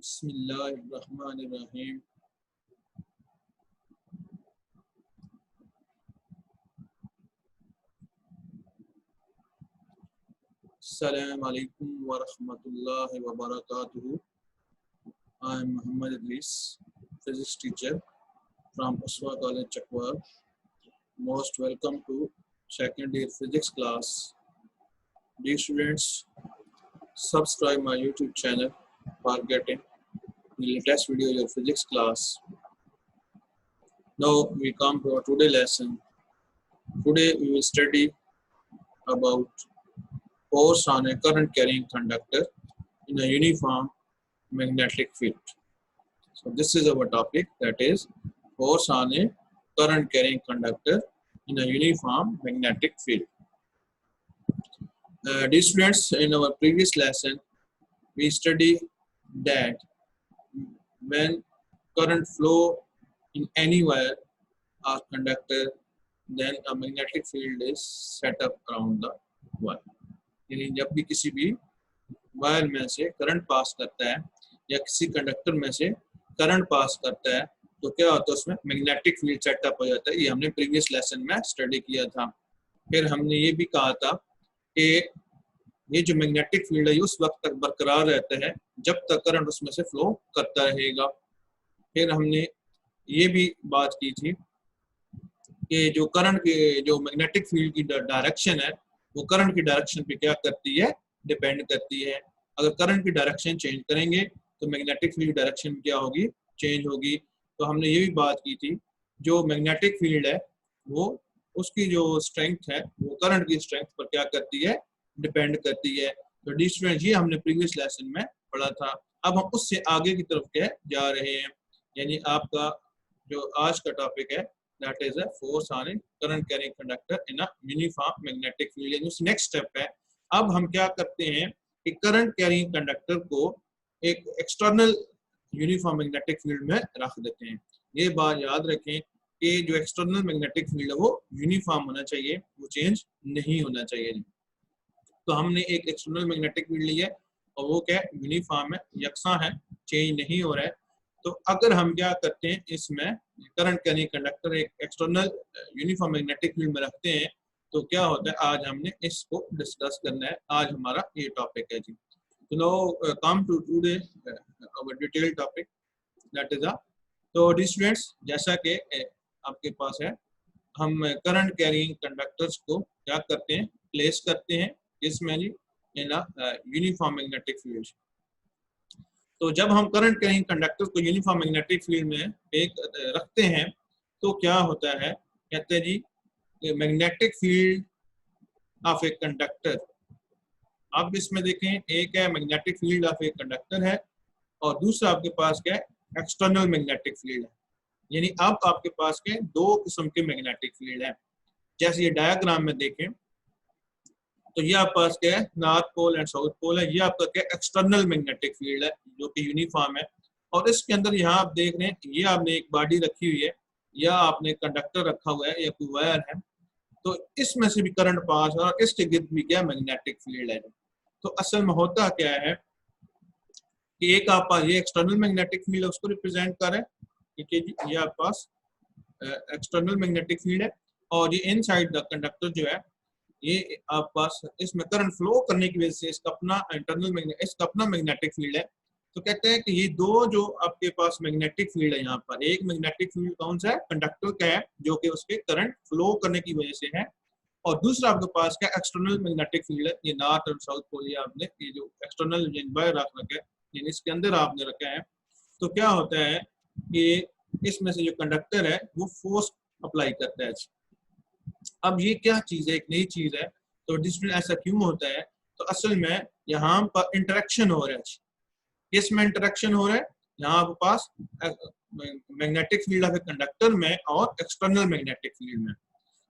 बिस्मिल्लाहिर्रहमानिर्रहीम। अस्सलामु अलैकुम व रहमतुल्लाहि व बरकातुहू। I am Muhammad Idris, physics teacher from Uswa College, Chakwal. Most welcome to second year physics class. Dear students, subscribe my YouTube channel for getting the latest video of your physics class. Now we come to our today lesson. Today we will study about force on a current carrying conductor in a uniform magnetic field. So this is our topic, that is force on a current carrying conductor in a uniform magnetic field. Dear students, in our previous lesson we studied that when current flow in any wire or conductor, then a magnetic field is set up around the wire. यानी जब भी किसी भी wire में से current pass करता है या किसी कंडक्टर में से करंट पास करता है तो क्या होता है, उसमें मैग्नेटिक फील्ड सेटअप हो जाता है। ये हमने प्रीवियस लेसन में स्टडी किया था। फिर हमने ये भी कहा था कि ये जो मैग्नेटिक फील्ड है ये उस वक्त तक बरकरार रहता है जब तक करंट उसमें से फ्लो करता रहेगा। फिर हमने ये भी बात की थी कि जो करंट के जो मैग्नेटिक फील्ड की डायरेक्शन है वो करंट की डायरेक्शन पे क्या करती है, डिपेंड करती है। अगर करंट की डायरेक्शन चेंज करेंगे तो मैग्नेटिक फील्ड डायरेक्शन क्या होगी, चेंज होगी। तो हमने ये भी बात की थी जो मैग्नेटिक फील्ड है वो उसकी जो स्ट्रेंथ है वो करंट की स्ट्रेंथ पर क्या करती है, डिपेंड करती है। तो डी स्टूडेंट ये हमने प्रीवियस लेसन में पढ़ा था। अब हम उससे आगे की तरफ क्या जा रहे हैं, यानी आपका जो आज का टॉपिक है that is a force on a current carrying conductor in a uniform magnetic field। यानी नेक्स्ट स्टेप है। अब हम क्या करते हैं कि करंट कैरिंग कंडक्टर को एक एक्सटर्नल यूनिफॉर्म मैग्नेटिक फील्ड में रख देते हैं। ये बात याद रखें कि जो एक्सटर्नल मैग्नेटिक फील्ड है वो यूनिफॉर्म होना चाहिए, वो चेंज नहीं होना चाहिए। तो हमने एक एक्सटर्नल मैग्नेटिक फील्ड ली है और वो क्या यूनिफॉर्म है, यकसा है, चेंज नहीं हो रहा है। तो अगर हम क्या करते हैं इसमें करंट कैरिंग कंडक्टर एक एक्सटर्नल यूनिफॉर्म मैग्नेटिक फील्ड में रखते हैं तो क्या होता है, आज हमने इसको डिस्कस करना है। आज हमारा ये टॉपिक है जी। तो now come to today our detail topic, that is तो डी स्टूडेंट्स जैसा कि आपके पास है, हम करंट कैरिंग कंडक्टर्स को क्या करते हैं, प्लेस करते हैं इसमें जी इन यूनिफॉर्म मैग्नेटिक फील्ड। तो जब हम करंट कैरिंग कंडक्टर को यूनिफॉर्म मैग्नेटिक फील्ड में एक रखते हैं तो क्या होता है, कहते हैं जी magnetic field of a conductor. आप इसमें देखें, एक है magnetic field of a conductor है और दूसरा आपके पास क्या है, एक्सटर्नल मैग्नेटिक फील्ड है। यानी अब आपके पास के दो किस्म के मैग्नेटिक फील्ड है। जैसे ये डायग्राम में देखें तो ये आपके पास क्या है, north pole and south pole है। ये आपका क्या एक्सटर्नल मैग्नेटिक फील्ड है जो कि यूनिफॉर्म है। और इसके अंदर यहाँ आप देख रहे हैं, ये आपने एक बॉडी रखी हुई है या आपने कंडक्टर रखा हुआ है या कोई वायर है, तो इसमें से भी करंट पास है और इसके गिर्द भी क्या मैग्नेटिक फील्ड है। तो असल में होता क्या है कि एक आप पास ये एक्सटर्नल मैग्नेटिक फील्ड है, उसको रिप्रेजेंट कर रहे हैं, ठीक है जी। ये आपके पास एक्सटर्नल मैग्नेटिक फील्ड है और ये इनसाइड द कंडक्टर जो है ये आप पास इसमें करंट फ्लो करने की वजह से इसका अपना इंटरनल इसका अपना मैग्नेटिक फील्ड है। तो कहते हैं कि ये दो जो आपके पास मैग्नेटिक फील्ड है, यहाँ पर एक मैग्नेटिक फील्ड कौन सा है, कंडक्टर का है जो कि उसके करंट फ्लो करने की वजह से है, और दूसरा आपके पास क्या एक्सटर्नल मैग्नेटिक फील्ड है। ये नॉर्थ और साउथ पोल ये आपने ये जो एक्सटर्नल वायर रख रखा है इसके अंदर आपने रखा है। तो क्या होता है कि इसमें से जो कंडक्टर है वो फोर्स अप्लाई करता है। अब ये क्या चीज है, एक नई चीज है। तो डिस्प्ले ऐसा क्यों होता है, तो असल में यहाँ पर इंटरेक्शन हो रहा है। किसमें इंटरेक्शन हो रहा है, यहाँ पर पास मैग्नेटिक फील्ड ऑफ कंडक्टर में और एक्सटर्नल मैग्नेटिक फील्ड में।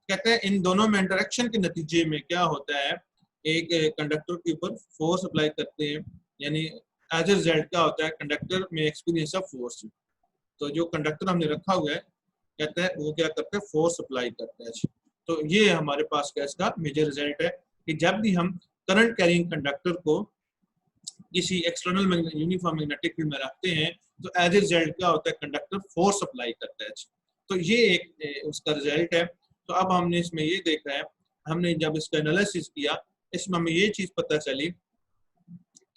कहते हैं इन दोनों में इंटरेक्शन के नतीजे में क्या होता है, एक कंडक्टर के ऊपर फोर्स अप्लाई करते हैं, यानी एज ए रिजल्ट क्या होता है, कंडक्टर में एक्सपीरियंस ऑफ फोर्स। तो जो कंडक्टर हमने रखा हुआ है कहते हैं वो क्या करते हैं, फोर्स अप्लाई करता है। तो ये हमारे पास क्या इसका मेजर रिजल्ट है कि जब भी हम करंट कैरिंग कंडक्टर को किसी एक्सटर्नल यूनिफॉर्म मैग्नेटिक फील्ड में रखते हैं तो एज ए रिजल्ट क्या होता है, कंडक्टर फोर्स अप्लाई करता है। तो ये एक उसका रिजल्ट है। तो अब हमने इसमें ये देखा है, हमने जब इसका एनालिसिस किया इसमें हमें ये चीज पता चली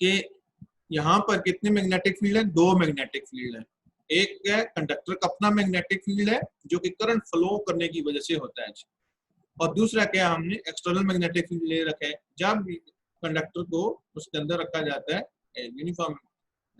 कि यहाँ पर कितने मैग्नेटिक फील्ड है, दो मैग्नेटिक फील्ड है। एक है कंडक्टर का अपना मैग्नेटिक फील्ड है जो कि करंट फ्लो करने की वजह से होता है, और दूसरा क्या हमने एक्सटर्नल मैग्नेटिक फील्ड ले रखा है। जब कंडक्टर को उसके अंदर रखा जाता है यूनिफॉर्म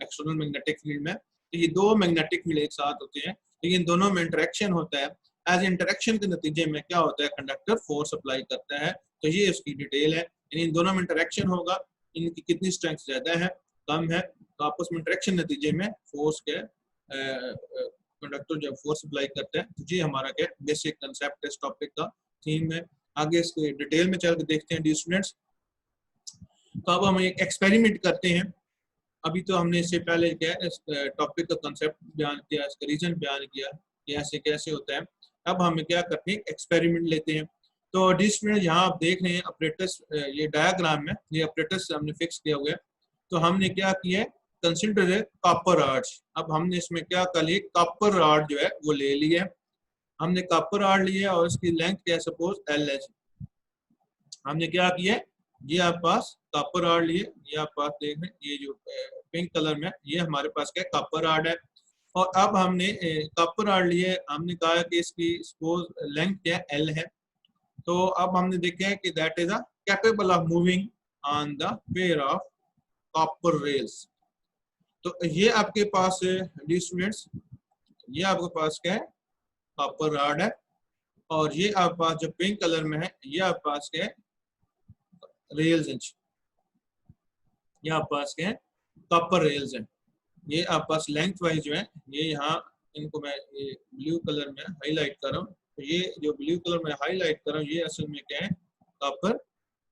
एक्सटर्नल मैग्नेटिक फील्ड में, तो ये दो मैग्नेटिक फील्ड एक साथ होते हैं, लेकिन दोनों में इंटरेक्शन होता है। एज इंटरेक्शन के नतीजे में क्या होता है, कंडक्टर फोर्स अप्लाई करता है। तो ये उसकी डिटेल है, यानी इन दोनों में इंटरेक्शन होगा, इनकी कितनी स्ट्रेंथ ज्यादा है कम है, तो आपस में इंटरेक्शन नतीजे में फोर्स के कंडक्टर जब फोर्स अप्लाई करते हैं। तो ये हमारा क्या बेसिक कंसेप्ट इस टॉपिक का थीम है। आगे इसके डिटेल में चल के देखते हैं डी स्टूडेंट्स। तो अब हम एक एक्सपेरिमेंट करते हैं। अभी तो हमने इससे पहले क्या है इस टॉपिक का कंसेप्ट बयान किया, इसका रीजन बयान किया कि ऐसे कैसे होता है। अब हम क्या करते हैं, एक्सपेरिमेंट लेते हैं। तो डी स्टूडेंट यहाँ आप देख रहे हैं ऑपरेटर्स, ये डायग्राम में ये ऑपरेटर्स हमने फिक्स किया हुआ है। तो हमने क्या किया है, कंसिडर है कॉपर रॉड्स। अब हमने इसमें क्या कर लिया, कॉपर रॉड जो है वो ले लिया है। हमने कॉपर रॉड लिया और इसकी लेंथ क्या है, सपोज एल है। हमने क्या किया, ये आप पास कॉपर रॉड लिए, ये आप पास देख रहे हैं, ये जो पिंक कलर में ये हमारे पास क्या कॉपर रॉड है। और अब हमने कॉपर रॉड लिए, हमने कहा कि इसकी सपोज लेंथ क्या एल है। तो अब हमने देखा है कि that is a capable of moving on the pair of copper rails. तो ये आपके पास डी स्टूडेंट्स, ये आपके पास क्या है, कॉपर रॉड है, और ये आपके पास जो पिंक कलर में है ये आपके पास क्या है, रेल्स हैं। ये आपके पास क्या है, कॉपर रेल्स हैं। ये आपके पास लेंथ वाइज जो है, ये यहाँ इनको मैं ये ब्लू कलर में हाईलाइट कर रहा हूँ। तो ये जो ब्लू कलर में हाईलाइट कर रहा हूँ ये असल में क्या है, कॉपर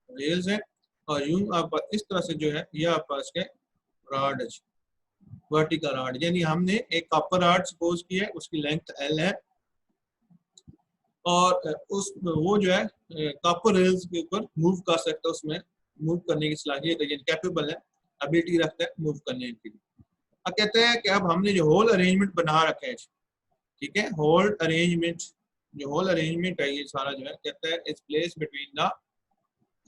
रेल्स है। और यूं आप इस तरह से जो है ये आपके पास क्या रॉड है, वर्टिकल रॉड। यानी हमने एक कॉपर रॉड सपोज की है, उसकी लेंथ एल है, और उस वो जो है कॉपर रेल्स के ऊपर मूव कर सकता है, उसमें मूव करने की सलाहियत है, कैपेबल है, एबिलिटी रखता है मूव करने की। अब कहते हैं कि अब हमने जो होल अरेंजमेंट बना रखा है, ठीक है, होल अरेंजमेंट, जो होल अरेंजमेंट है ये सारा जो है, कहता है is place between the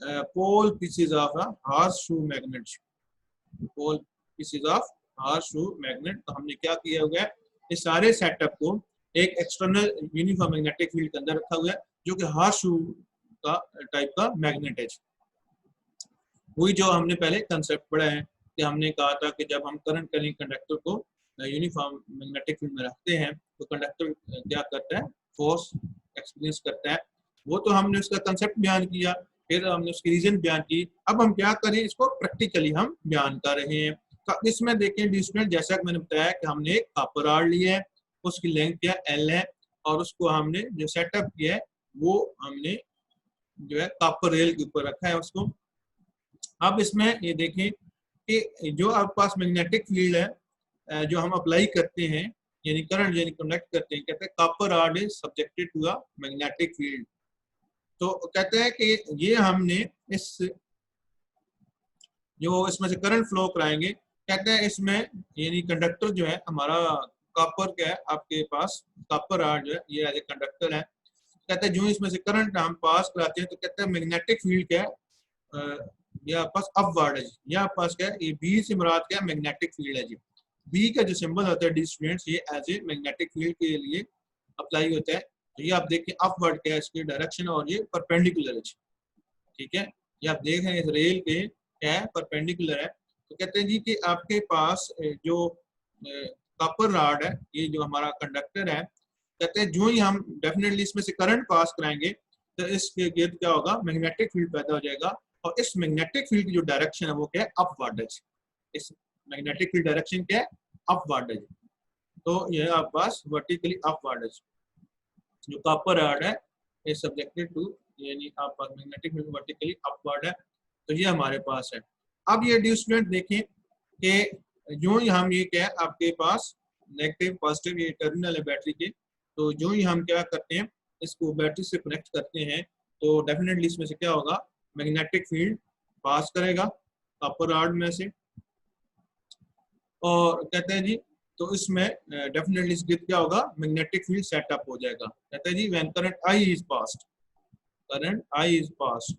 pole pieces of a horseshoe magnet. Pole pieces of horseshoe magnet. तो हमने क्या किया हुआ है, इस सारे सेटअप को एक एक्सटर्नल यूनिफॉर्म मैग्नेटिक फील्ड के अंदर रखा हुआ है जो कि हॉर्स शू का टाइप का मैग्नेट है। वही जो हमने पहले कंसेप्ट पढ़ा है कि हमने कहा था कि जब हम करंट करेंगे कंडक्टर को यूनिफॉर्म मैग्नेटिक फील्ड में रखते हैं तो कंडक्टर क्या करता है, फोर्स एक्सपीरियंस करता है। वो तो हमने उसका कंसेप्ट बयान किया, फिर हमने उसकी रीजन बयान की। अब हम क्या करें, इसको प्रैक्टिकली हम बयान कर रहे हैं। तो इसमें देखें डी स्टूडेंट, जैसा कि मैंने बताया कि हमने एक कॉपर रॉड लिया है, उसकी लेंथ क्या एल है, और उसको हमने जो सेटअप किया है वो हमने जो है कॉपर रेल के ऊपर रखा है उसको। अब इसमें ये देखें कि जो आपके पास मैग्नेटिक फील्ड है जो हम अप्लाई करते हैं, यानी करंट यानी कंडक्ट करते हैं, कहते हैं copper rod is subjected to a magnetic field. तो कहते हैं कि ये हमने इस जो इसमें से करंट फ्लो कराएंगे, कहते हैं इसमें यानी कंडक्टर जो है हमारा कॉपर क्या है, आपके पास कॉपर रॉड जो है ये एज ए कंडक्टर है। कहते हैं जो इसमें से करंट हम पास कराते हैं तो कहते हैं मैग्नेटिक फील्ड क्या है, ये आपके पास अपवर्ड है जी। ये आपके पास क्या है, ये बी से मुराद क्या है, मैग्नेटिक फील्ड है जी। बी का जो सिंबल होता है डी स्टूडेंट्स, ये एज ए मैग्नेटिक फील्ड के लिए अप्लाई होता है। तो ये आप देखिए अपवर्ड क्या है इसकी डायरेक्शन, और ये परपेंडिकुलर है, ठीक है। ये आप देख रहे हैं इस रेल के क्या है, परपेंडिकुलर है। तो कहते हैं जी कि आपके पास जो कॉपर रॉड है, ये जो हमारा कंडक्टर है, कहते हैं जो ही हम डेफिनेटली इसमें से करंट पास कराएंगे तो इसके गिर्द क्या होगा, मैग्नेटिक फील्ड पैदा हो जाएगा। और इस मैग्नेटिक फील्ड की जो डायरेक्शन है वो क्या है, अपवर्ड है। इस मैग्नेटिक फील्ड डायरेक्शन क्या है, अपवर्ड है। तो यह आपके पास वर्टिकली अपवर्ड है। जो कॉपर रॉड है इज सब्जेक्टेड टू, यानी आपके पास मैग्नेटिक फील्ड वर्टिकली अपवर्ड है। तो ये हमारे पास है। अब ये डी स्टूडेंट देखें कि जो ही हम ये क्या है, आपके पास नेगेटिव पॉजिटिव ये टर्मिनल है बैटरी के, तो जो ही हम क्या करते हैं, इसको बैटरी से कनेक्ट करते हैं तो डेफिनेटली इसमें से क्या होगा, मैग्नेटिक फील्ड पास करेगा कॉपर रॉड में से। और कहते हैं जी तो इसमें डेफिनेटली इस गिर्द क्या होगा, मैग्नेटिक फील्ड सेटअप हो जाएगा। कहते हैं जी when current I is passed, current I is passed,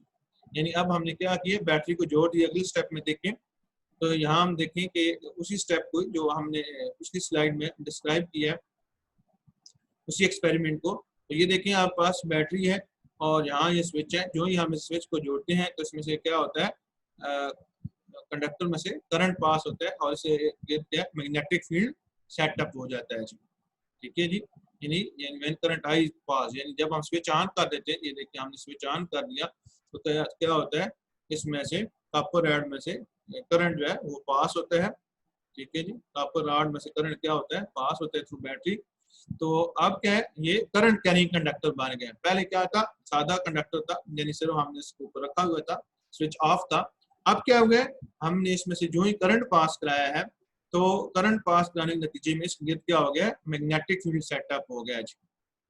यानी अब हमने क्या किया, बैटरी को जोड़ दिया। अगले स्टेप में देखें तो यहाँ हम देखें कि उसी स्टेप को जो हमने पिछली स्लाइड में डिस्क्राइब किया है, उसी एक्सपेरिमेंट को। तो ये देखें आप पास बैटरी है और यहाँ ये स्विच है, जो ही हम इस स्विच को जोड़ते हैं तो इसमें से क्या होता है, कंडक्टर में से करंट पास होता है और इसे क्या मैग्नेटिक फील्ड सेटअप हो जाता है जी। ठीक है जी, यानी व्हेन करंट आई पास, यानी जब हम स्विच ऑन कर देते हैं, ये देखिए हमने स्विच ऑन कर दिया तो क्या होता है, इसमें से कॉपर रॉड में से करंट जो है वो पास होता है। ठीक है जी, कॉपर रॉड में से करंट क्या होता है, पास होता है थ्रू बैटरी। तो अब क्या है, ये करंट कैरिंग कंडक्टर बन गया। पहले क्या था, सादा कंडक्टर था, यानी सिर्फ हमने इसको ऊपर रखा हुआ था, स्विच ऑफ था। अब क्या हो गया, हमने इसमें से जो ही करंट पास कराया है, तो करंट पास कराने के नतीजे में इस गिर्द क्या हो गया, मैग्नेटिक फील्ड सेटअप हो गया जी।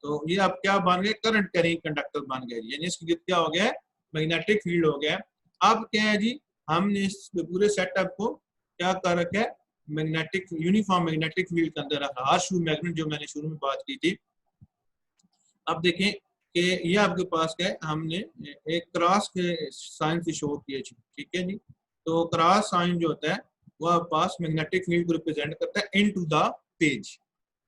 तो ये अब क्या बन गया, करंट कैरिंग कंडक्टर बन गया जी, यानी इसकी गिर्द क्या हो गया, मैग्नेटिक फील्ड हो गया। अब क्या है जी, हमने इस पूरे सेटअप को क्या कर रखा है, मैग्नेटिक यूनिफॉर्म मैग्नेटिक फील्ड के अंदर रखा, हर शू मैग्नेट जो मैंने शुरू में बात की थी। अब देखें कि ये आपके पास क्या है, हमने एक क्रॉस के साइन से शो किया जी। ठीक है जी, तो क्रॉस साइन जो होता है वो आपके पास मैग्नेटिक फील्ड को रिप्रेजेंट करता है इनटू द पेज।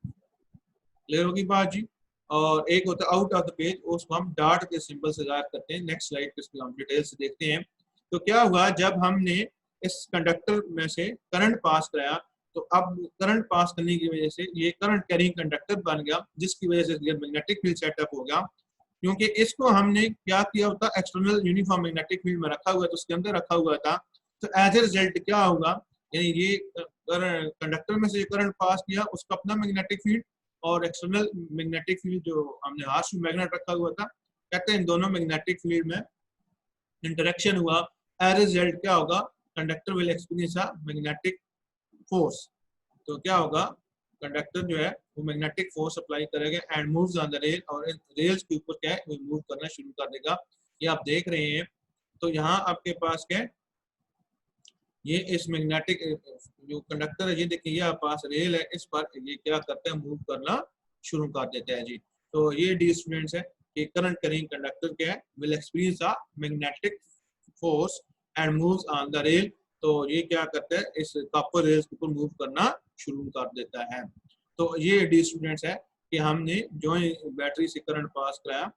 क्लियर होगी बात जी। और एक होता है आउट ऑफ द पेज, उसको हम डॉट के सिंबल से जाहिर करते हैं। नेक्स्ट स्लाइड पे इसको हम डिटेल से देखते हैं। तो क्या हुआ, जब हमने इस कंडक्टर में से करंट पास कराया, तो अब करंट पास करने की वजह से ये करंट कैरिंग कंडक्टर बन गया, जिसकी वजह से मैग्नेटिक फील्ड सेटअप हो गया। क्योंकि इसको हमने क्या किया होता, एक्सटर्नल यूनिफॉर्म मैग्नेटिक फील्ड में रखा हुआ, तो उसके अंदर रखा हुआ था। तो एज ए रिजल्ट क्या होगा, यानी ये कंडक्टर में से करंट पास किया, उसका अपना मैग्नेटिक फील्ड और एक्सटर्नल मैग्नेटिक फील्ड जो हमने हार्श मैग्नेट रखा हुआ था, कहते हैं इन दोनों मैग्नेटिक फील्ड में इंटरेक्शन हुआ। एज ए रिजल्ट क्या होगा, conductor will experience a magnetic force. तो क्या होगा, कंडक्टर जो है वो मैग्नेटिक फोर्स अप्लाई करेगा and moves on the rail, और रेल्स के ऊपर क्या है वो मूव करना शुरू कर देगा। ये आप देख रहे हैं। तो यहाँ आपके पास क्या है, ये इस मैग्नेटिक जो कंडक्टर है, ये देखिए ये आपके पास रेल है, इस पर ये क्या करता है, मूव करना शुरू कर देता है जी। तो ये डी स्टूडेंट्स है कि करंट कैरिंग कंडक्टर क्या है, will experience a magnetic force and moves on the rail. तो ये क्या करता है, इस कॉपर रेल्स के ऊपर मूव करना शुरू कर देता है। तो ये डी स्टूडेंट्स है कि हमने जो बैटरी से करंट पास कराया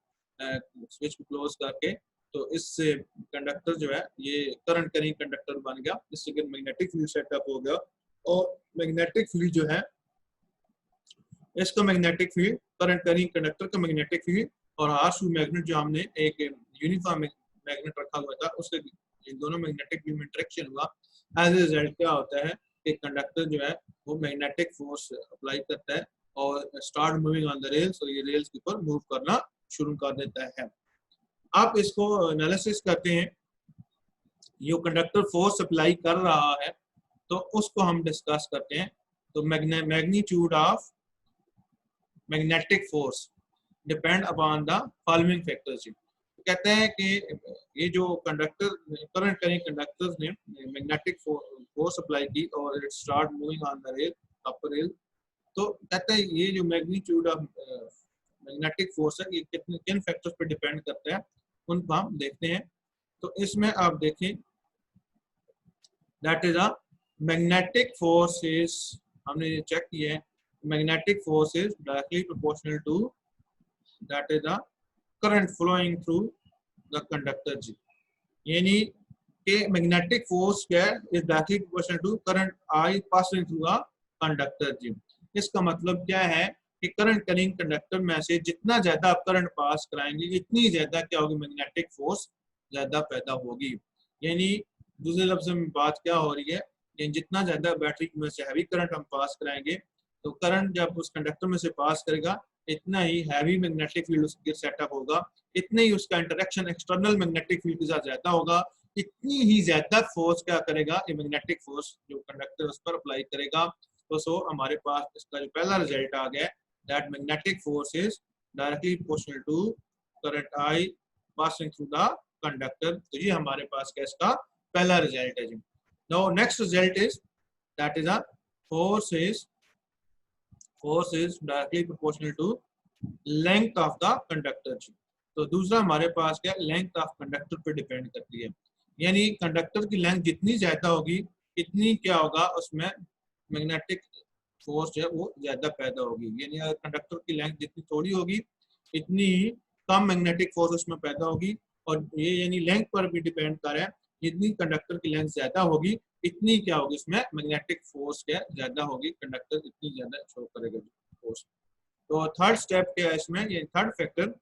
स्विच को क्लोज करके, तो इससे कंडक्टर जो है ये करंट कैरिंग कंडक्टर बन गया, जिससे मैग्नेटिक फील्ड सेटअप हो गया। और मैग्नेटिक फील्ड जो है, इसका magnetic field, current carrying conductor का मैग्नेटिक फील्ड और हार्श मैग्नेट जो हमने एक यूनिफॉर्म मैग्नेट रखा हुआ था, उससे इन दोनों मैग्नेटिक फील्ड में इंटरेक्शन हुआ। एज ए रिजल्ट क्या होता है कि कंडक्टर जो है वो मैग्नेटिक फोर्स अप्लाई करता है और start moving on the rails, और ये रेल्स के ऊपर मूव करना शुरू कर देता है। आप इसको एनालिसिस करते हैं, ये कंडक्टर फोर्स अप्लाई कर रहा है, तो उसको हम डिस्कस करते हैं। तो magnitude of magnetic force depend upon the following factors. कहते हैं कि ये जो कंडक्टर करंट कैरिंग कंडक्टर्स ने मैग्नेटिक फोर्स अप्लाई की और it start moving on the rail, copper rail. तो कहते हैं ये जो मैग्नीट्यूड ऑफ मैग्नेटिक फोर्स है, ये कितने किन फैक्टर्स पे डिपेंड करता है, उनको हम देखते हैं। तो इसमें आप देखें, that is a magnetic force is, हमने ये चेक किया है, magnetic force is directly proportional to that is the current flowing through the conductor जी। यानी कि मैग्नेटिक फोर्स क्या है, is directly proportional to current I passing through a conductor जी। इसका मतलब क्या है कि करंट कैरिंग कंडक्टर में से जितना ज्यादा आप करंट पास कराएंगे, इतनी ज्यादा क्या होगी, मैग्नेटिक फोर्स ज्यादा पैदा होगी। यानी दूसरे लफ्ज में बात क्या हो रही है कि जितना ज्यादा बैटरी में से हैवी करंट हम पास कराएंगे, तो करंट जब उस कंडक्टर में से पास करेगा, इतना ही हैवी मैग्नेटिक फील्ड उसके सेटअप होगा, इतने ही उसका इंटरेक्शन एक्सटर्नल मैग्नेटिक फील्ड के साथ ज्यादा होगा, इतनी ही ज्यादा फोर्स क्या करेगा, ये मैग्नेटिक फोर्स जो कंडक्टर उस पर अप्लाई करेगा। तो सो हमारे पास इसका जो पहला रिजल्ट आ गया, that magnetic force is directly proportional to current I passing through the conductor. तो ये हमारे पास क्या इसका पहला रिजल्ट है जी। Now next result is that is a force is directly proportional to length of the conductor। तो दूसरा हमारे पास क्या लेंथ ऑफ कंडक्टर पे डिपेंड करती है, यानी कंडक्टर की लेंथ जितनी ज्यादा होगी इतनी क्या होगा उसमें मैग्नेटिक फोर्स जो है वो ज्यादा पैदा होगी। यानी अगर कंडक्टर की लेंथ जितनी थोड़ी होगी इतनी कम मैग्नेटिक फोर्स उसमें पैदा होगी। और ये यानी लेंथ पर भी डिपेंड कर रहा है, जितनी कंडक्टर की लेंथ ज्यादा होगी इतनी क्या होगी इसमें मैग्नेटिक फोर्स क्या ज्यादा होगी, कंडक्टर इतनी ज्यादा शो करेगा फोर्स। तो थर्ड स्टेप क्या है इसमें, ये third factor,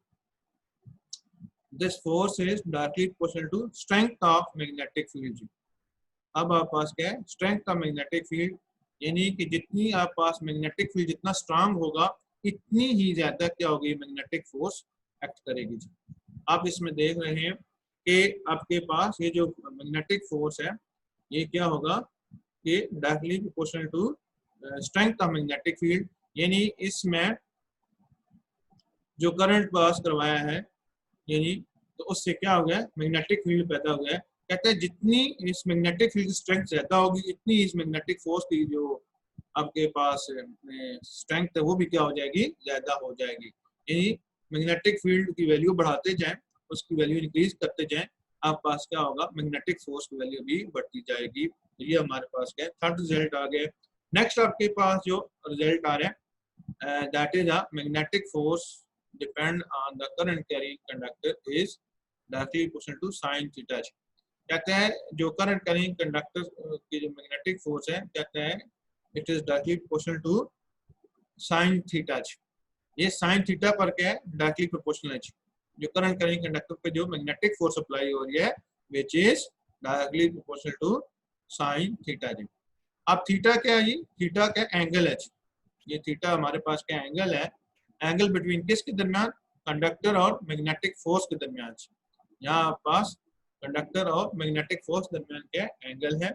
this force is directly proportional to strength of magnetic field. अब आप पास क्या है स्ट्रेंथ ऑफ मैग्नेटिक फील्ड, यानी कि जितनी आप पास मैग्नेटिक फील्ड जितना स्ट्रांग होगा इतनी ही ज्यादा क्या होगी मैग्नेटिक फोर्स एक्ट करेगी। आप इसमें देख रहे हैं कि आपके पास ये जो मैग्नेटिक फोर्स है ये क्या होगा, ये directly proportional to strength of magnetic field, यानी इसमें जो करंट पास करवाया है यानी तो उससे क्या हो गया मैग्नेटिक फील्ड पैदा हो गया है। कहते हैं जितनी इस मैग्नेटिक फील्ड की स्ट्रेंथ ज्यादा होगी इतनी इस मैग्नेटिक फोर्स की जो आपके पास स्ट्रेंथ है वो भी क्या हो जाएगी ज्यादा हो जाएगी। यानी मैग्नेटिक फील्ड की वैल्यू बढ़ाते जाएं, उसकी वैल्यू इंक्रीज करते जाएं, आप पास क्या होगा मैग्नेटिक फोर्स की वैल्यू भी बढ़ती जाएगी। ये हमारे पास क्या है थर्ड रिजल्ट आ गया। नेक्स्ट आपके पास जो रिजल्ट आ रहा है that is a magnetic force depend on the current carrying conductor is directly proportional to sine theta. कहते हैं जो करंट कैरिंग कंडक्टर की जो मैग्नेटिक फोर्स है कहते हैं it is directly proportional to sine theta. ये साइन थीटा पर क्या है डायरेक्टली प्रोपोर्शनल है। जो करंट कैरिंग कंडक्टर पे जो मैग्नेटिक फोर्स अप्लाई हो रही है which is directly proportional to sine theta. अब थीटा क्या है, ये थीटा का एंगल है। ये थीटा हमारे पास क्या एंगल है, एंगल बिटवीन किसके दरमियान, कंडक्टर और मैग्नेटिक फोर्स के दरमियान। यहाँ पास कंडक्टर और मैग्नेटिक फोर्स दरमियान क्या एंगल है।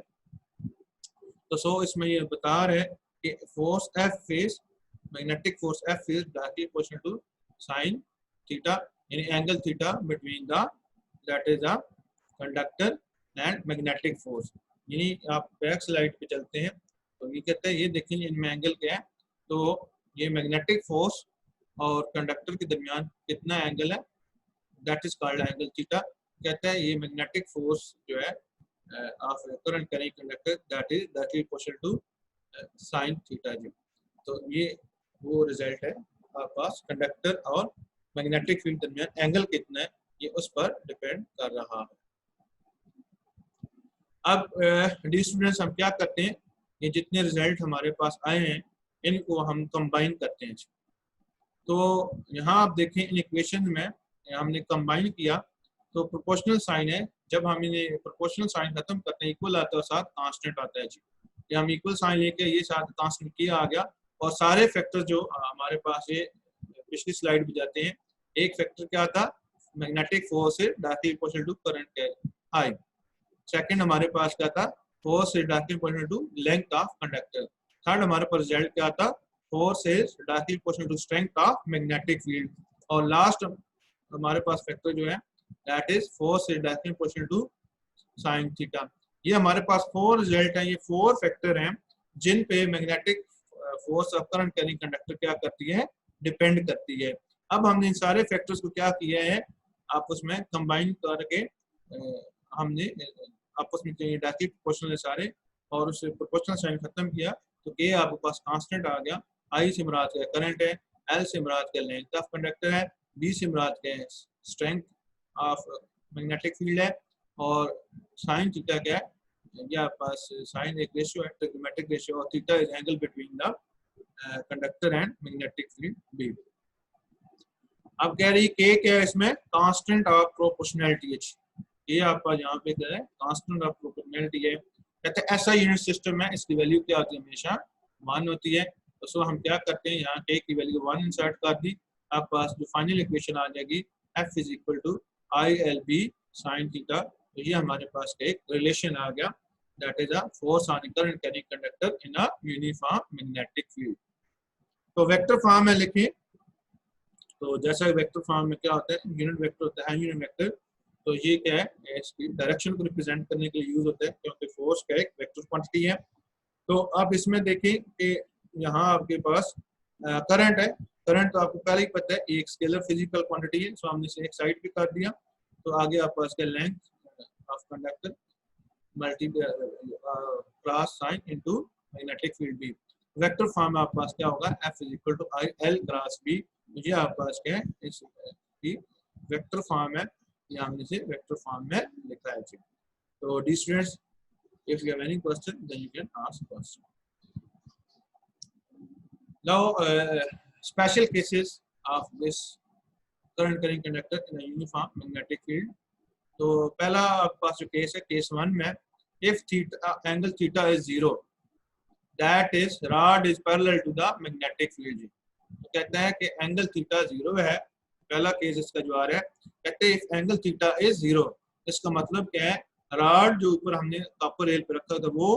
तो सो इसमें ये बता रहे कि force F is magnetic force F is directly proportional to sine theta, यानी angle theta between the that is the conductor and magnetic force. यानी आप बैक स्लाइड पे चलते हैं तो ये कहते हैं ये देखिए इनमें एंगल क्या है, तो ये मैग्नेटिक फोर्स और कंडक्टर के दरमियान कितना एंगल है that is called angle theta. कहता है ये मैग्नेटिक फोर्स जो है of current carrying conductor that is directly proportional to sine theta. तो ये वो रिजल्ट है आपके पास कंडक्टर और मैग्नेटिक फील्ड दरमियान एंगल कितना है ये उस पर डिपेंड कर रहा है। अब डी स्टूडेंट्स हम क्या करते हैं, ये जितने रिजल्ट हमारे पास आए हैं इनको हम कंबाइन करते हैं। तो यहाँ आप देखें इन इक्वेशन में हमने कंबाइन किया तो प्रोपोर्शनल साइन है, जब हम इन्हें प्रोपोर्शनल साइन खत्म करते हैं इक्वल आता है साथ कांस्टेंट आता है। ये हम इक्वल साइन लेके ये साथ कांस्टेंट किया आ गया और सारे फैक्टर जो हमारे पास ये पिछली स्लाइड भी जाते हैं। एक फैक्टर क्या था magnetic force is directly proportional to current carrying I. Second हमारे पास क्या था force is directly proportional to length of conductor. Third हमारे पास रिजल्ट क्या था force is directly proportional to strength of magnetic field. और लास्ट हमारे पास फैक्टर जो है that is force is directly proportional to sine theta. ये हमारे पास 4 रिजल्ट हैं, ये 4 फैक्टर हैं जिन पे magnetic force of current carrying conductor क्या करती है डिपेंड करती है। अब हमने इन सारे फैक्टर्स को क्या किया है आपस में कंबाइन करके हमने आपस में डायरेक्टली प्रोपोर्शनल है सारे और उससे प्रोपोर्शनल साइन खत्म किया तो ए आपके पास कांस्टेंट आ गया। आई से मुराद क्या करंट है, एल से मुराद क्या लेंथ ऑफ कंडक्टर है, बी से मुराद क्या स्ट्रेंथ ऑफ मैग्नेटिक फील्ड है और साइन थीटा क्या है ये आपके पास साइन एक रेशियो है ट्रिग्नोमेट्रिक रेशियो और theta is angle between the conductor and magnetic field B. अब कह रही के क्या है इसमें कांस्टेंट ऑफ प्रोपोर्शनैलिटी है। ये आपका यहाँ पे क्या है कांस्टेंट ऑफ प्रोपोर्शनैलिटी है। कहते हैं ऐसा यूनिट सिस्टम है इसकी वैल्यू क्या होती है हमेशा 1 होती है। तो सो हम क्या करते हैं यहाँ के की वैल्यू 1 इंसर्ट कर दी, आपके पास जो फाइनल इक्वेशन आ जाएगी F is equal to ILB sine theta. तो ये हमारे पास एक रिलेशन आ गया that is a force on current carrying conductor in a uniform magnetic field. तो वेक्टर फॉर्म में लिखें तो जैसा वेक्टर फॉर्म में क्या होता है यूनिट वेक्टर होता है यूनिट वेक्टर। तो ये क्या है इसकी डायरेक्शन को रिप्रेजेंट करने के लिए यूज होता है क्योंकि फोर्स का एक वेक्टर क्वांटिटी है तो आप इसमें देखें कि यहाँ आपके पास करंट है। करंट तो आपको पहले ही पता है एक स्केलर फिजिकल क्वांटिटी है, सो हमने इसे एक साइड पे कर दिया। तो आगे आपके पास length of conductor multiply cross sine into magnetic field B. Vector form में आपके पास क्या होगा, F is equal to I L cross B. मुझे आपके पास क्या है, इस वेक्टर फॉर्म है, या हमने इसे वेक्टर फॉर्म में लिखा है। तो the students, if you have any question then you can ask question. Now special cases of this current carrying conductor in a uniform magnetic field. तो पहला आपके पास जो केस है, केस 1 में if theta angle theta is 0 that is rod is parallel to the magnetic field। तो कहता है कि एंगल थीटा 0 है, पहला केस इसका जो आ रहा है, कहते हैं if angle theta is 0, इसका मतलब क्या है, रॉड जो ऊपर हमने कॉपर रेल पे रखा था वो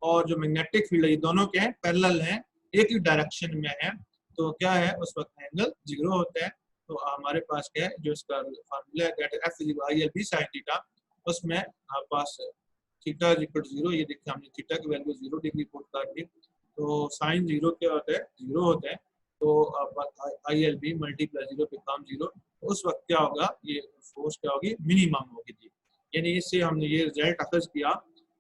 और जो मैग्नेटिक फील्ड है, ये दोनों क्या है, पैरेलल हैं, एक ही डायरेक्शन में है। तो क्या है, उस वक्त एंगल 0 होता है। तो हमारे पास क्या है, जो इसका फार्मूला है that F is equal I L B sine theta, उसमें हमारे पास थीटा इज इक्वल 0, ये देखिए हमने थीटा की वैल्यू 0 डिग्री पुट कर दी। तो साइन 0 क्या होता है, 0 होता है। तो I L B multiply 0 become 0, उस वक्त क्या होगा, ये फोर्स क्या होगी, मिनिमम होगी थी। यानी इससे हमने ये रिजल्ट अखज किया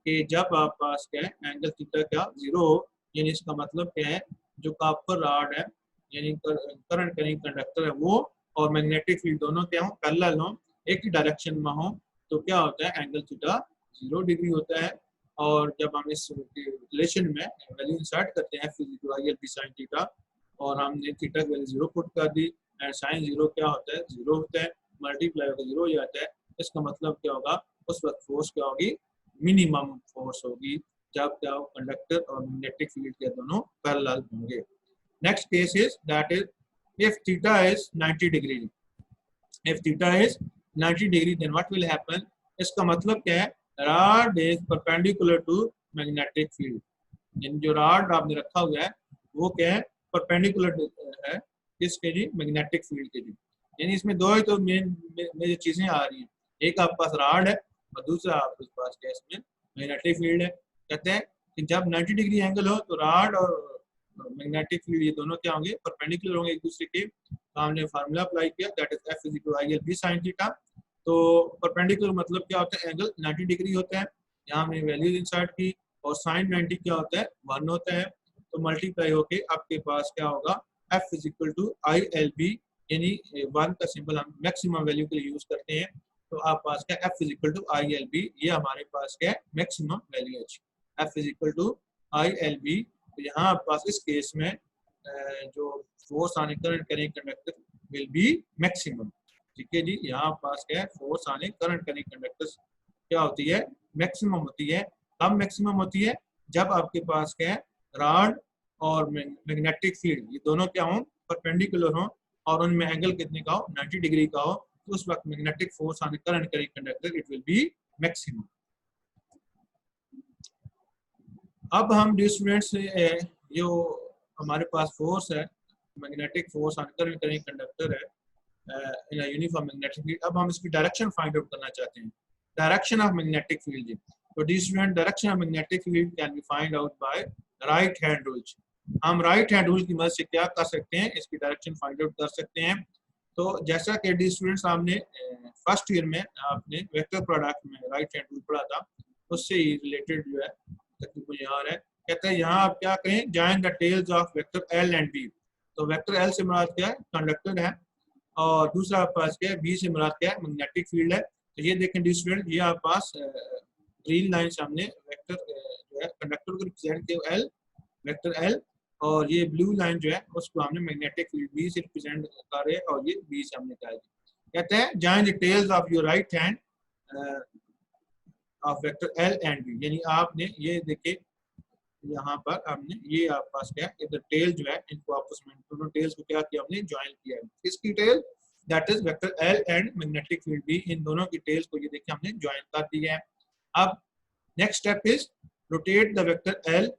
कि जब आप पास क्या है एंगल थीटा क्या 0 हो, यानी इसका मतलब क्या है, जो कॉपर रॉड है यानी करंट करिंग कंडक्टर है वो और मैग्नेटिक फील्ड दोनों क्या हो, पैरेलल हो, एक ही डायरेक्शन में हो, तो क्या होता है, एंगल थीटा 0 डिग्री होता है। और जब हम इस रिलेशन में वैल्यू इंसर्ट करते हैं F is equal to I L B sine theta, और हमने थीटा की वैल्यू 0 पुट कर दी, एंड साइन 0 क्या होता है, 0 होता है, मल्टीप्लाई होकर 0 हो जाता है। इसका मतलब क्या होगा, उस वक्त फोर्स क्या होगी, मिनिमम फोर्स होगी, जब क्या हो, कंडक्टर और मैग्नेटिक फील्ड के दोनों पैरेलल होंगे। Next case is that is if theta is 90 degree, if theta is 90 degree then what will happen, इसका मतलब क्या है, rod is perpendicular to magnetic field. यानी जो रॉड आपने रखा हुआ है वो क्या है, परपेंडिकुलर है किसके जी, मैग्नेटिक फील्ड के जी। यानी इसमें दो ही तो मेन चीजें आ रही हैं, एक आपके पास रॉड है और दूसरा आपके पास क्या, इसमें मैग्नेटिक फील्ड है। कहते हैं कि जब 90 डिग्री एंगल हो तो रॉड और मैग्नेटिक फील्ड ये दोनों क्या होंगे, परपेंडिकुलर होंगे एक दूसरे के। तो हमने फार्मूला अप्लाई किया that is F is equal to I L B sine theta. तो परपेंडिकुलर मतलब क्या होता है, एंगल 90 डिग्री होता है, यहाँ हमने वैल्यूज इंसर्ट की, और साइन 90 क्या होता है, 1 होता है। तो मल्टीप्लाई होके आपके पास क्या होगा, F is equal to I L B, यानी 1 का सिंबल हम मैक्सिमम वैल्यू के लिए यूज करते हैं। तो आप पास क्या, F is equal to I L B, ये हमारे पास क्या है, मैक्सिमम वैल्यू है, F is equal to I L B. तो यहाँ आप पास इस केस में जो फोर्स आने current current conductor will be maximum. ठीक है जी, यहाँ पास क्या है, फोर्स आने करंट करेंट कंडक्टर क्या होती है, मैक्सिमम होती है। कब मैक्सिमम होती है, जब आपके पास क्या है, रॉड और मैग्नेटिक फील्ड ये दोनों क्या हो, परपेंडिकुलर हो, और उनमें एंगल कितने का हो, 90 डिग्री का हो। तो उस वक्त magnetic force on current current conductor it will be maximum. अब हम स्टूडेंट्स जो हमारे पास फोर्स है, magnetic force on current current conductor है इन यूनिफॉर्म मैग्नेटिक फील्ड, अब हम इसकी डायरेक्शन फाइंड आउट करना चाहते हैं, डायरेक्शन ऑफ मैग्नेटिक फील्ड। तो the student, direction of magnetic field can be find out by right hand rule. हम right hand rule की मदद से क्या कर सकते हैं, इसकी डायरेक्शन फाइंड आउट कर सकते हैं। तो जैसा कि डी स्टूडेंट्स आपने फर्स्ट ईयर में आपने वेक्टर प्रोडक्ट में राइट हैंड रूल पढ़ा था, उससे ही रिलेटेड जो है तकरीबन यहाँ है। कहते हैं यहाँ आप क्या कहें, join the tails of vector L and B. तो वेक्टर एल से मुराद क्या है, कंडक्टर है, और दूसरा आपके पास क्या है, बी से मुराद क्या है, मैग्नेटिक फील्ड है। तो ये देखें डी स्टूडेंट, ये आपके पास ग्रीन लाइन सामने वेक्टर जो है कंडक्टर को रिप्रेजेंट किया एल, वेक्टर एल, और ये ब्लू लाइन जो है उसको हमने मैग्नेटिक फील्ड बी से रिप्रेजेंट कर रहे हैं, और ये बी से हमने कहा। कहते हैं join the tails of your right hand of vector L and B, यानी आपने ये देखे यहाँ पर हमने ये आपके पास क्या है, इधर टेल जो है इनको आपस में दोनों टेल्स को क्या किया, हमने ज्वाइन किया है। इसकी tail that is vector L and magnetic field B, इन दोनों की टेल्स को ये देखिए हमने ज्वाइन कर दिया है। अब next step is rotate the vector L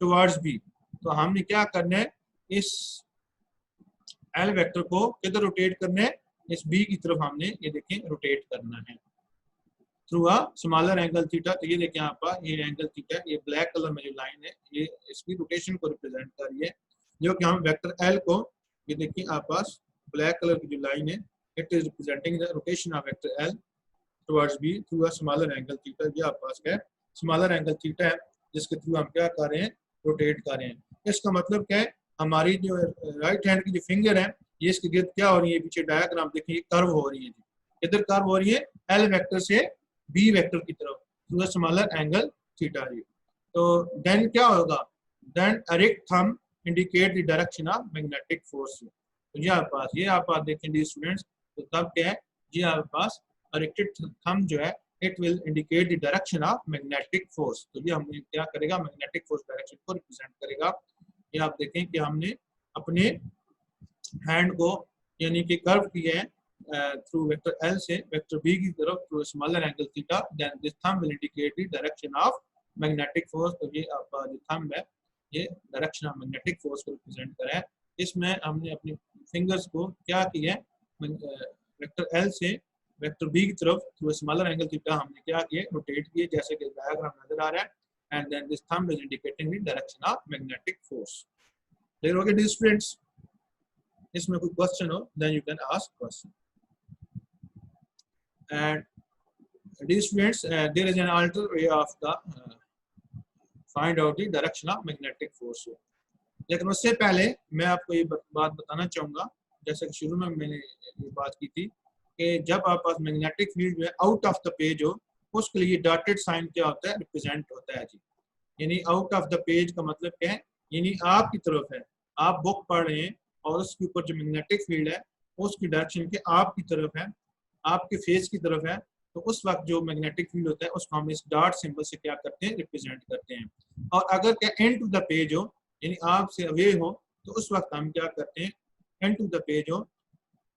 towards B. तो हमने क्या करना है, इस एल वेक्टर को किधर रोटेट करना है, इस बी की तरफ हमने ये देखें रोटेट करना है। Through a smaller angle theta. तो ये देखिए यहाँ पर ये एंगल थीटा, ये ब्लैक कलर में जो लाइन है ये इसकी रोटेशन को रिप्रेजेंट कर रही है, जो कि हम वेक्टर एल को, ये देखिए आप पास ब्लैक कलर की जो लाइन है, it is representing the rotation of vector L towards B through a smaller angle theta. ये आप पास है स्मॉलर एंगल थीटा है जिसके थ्रू हम क्या कर रहे हैं, रोटेट कर रहे हैं। इसका मतलब क्या है, हमारी जो राइट हैंड की जो फिंगर है ये इसकी गिर्द क्या हो रही है, पीछे डायग्राम देखिए कर्व हो रही है जी, इधर कर्व हो रही है एल वेक्टर से बी वेक्टर की तरफ through a smaller angle theta. तो देन क्या होगा, then erect thumb indicate the direction of magnetic force. तो ये आप पास, ये आप पास देखें डी स्टूडेंट्स, तो तब क्या है जी, आप पास इरेक्टेड थंब जो है it will indicate the direction of magnetic force. तो ये हमें क्या करेगा, मैग्नेटिक फोर्स डायरेक्शन को रिप्रेजेंट करेगा। ये आप देखें कि हमने अपने हैंड को यानी कि कर्व किया है थ्रू वेक्टर एल से वेक्टर बी की तरफ through smaller angle theta, then this thumb will indicate the direction of magnetic force. तो ये आपका जो थंब है ये डायरेक्शन ऑफ मैग्नेटिक फोर्स को रिप्रेजेंट करा है। इसमें हमने अपनी फिंगर्स को क्या किया है, वेक्टर एल से वेक्टर बी की तरफ थ्रू स्मॉलर एंगल थीटा हमने क्या किया, रोटेट किए जैसे कि डायग्राम नजर आ रहा है, and then this thumb is indicating the direction of magnetic force. Clear हो गया डी स्टूडेंट्स? इसमें कोई क्वेश्चन हो then you can ask question. And dear students there is an alter way of the find out the direction of magnetic force. लेकिन उससे पहले मैं आपको ये बात बताना चाहूंगा, जैसे कि शुरू में मैंने ये बात की थी कि जब आप पास मैग्नेटिक फील्ड जो है आउट ऑफ द पेज हो, उसके लिए डॉटेड साइन क्या होता है, रिप्रेजेंट होता है जी। यानी आउट ऑफ द पेज का मतलब क्या है, यानी आपकी तरफ है, आप बुक पढ़ रहे हैं और उसके ऊपर जो मैग्नेटिक फील्ड है उसकी डायरेक्शन के आपकी तरफ है, आपके फेस की तरफ है, तो उस वक्त जो मैग्नेटिक फील्ड होता है उसको हम इस डॉट सिंबल से क्या करते हैं, रिप्रेजेंट करते हैं। और अगर क्या एंड टू द पेज हो यानी आपसे अवे हो, तो उस वक्त हम क्या करते हैं, एंड टू द पेज हो